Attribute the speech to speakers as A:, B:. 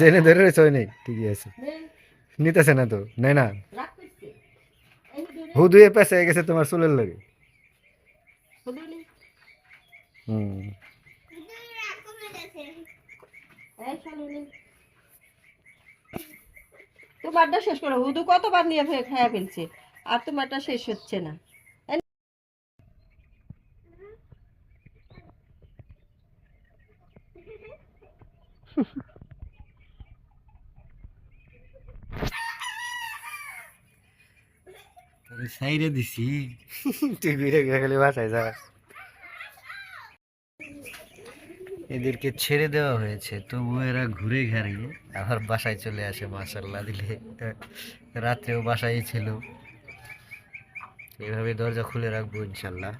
A: জেনে ধরে রয়েছে ওই নেই, ঠিকই আছে, নিতেছে না তো, নেই না, হুদুয়ে পেঁচে গেছে তোমার চুলের লগে। হুম।
B: তোমারটা শেষ করো, হুদু কতবার নিয়ে খাইয়া ফেলছে, আর তোমারটা শেষ হচ্ছে না।
A: সাইরে দিছি, তুই ঘুরে ঘুরে খালি বাসায় যা। এদেরকে ছেড়ে দেওয়া হয়েছে, তবু এরা ঘুরে ঘাড়িয়ে আবার বাসায় চলে আসে, মাশাল্লাহ দিলে। রাত্রেও বাসায় ছিল। এভাবে দরজা খুলে রাখবো ইনশাল্লাহ।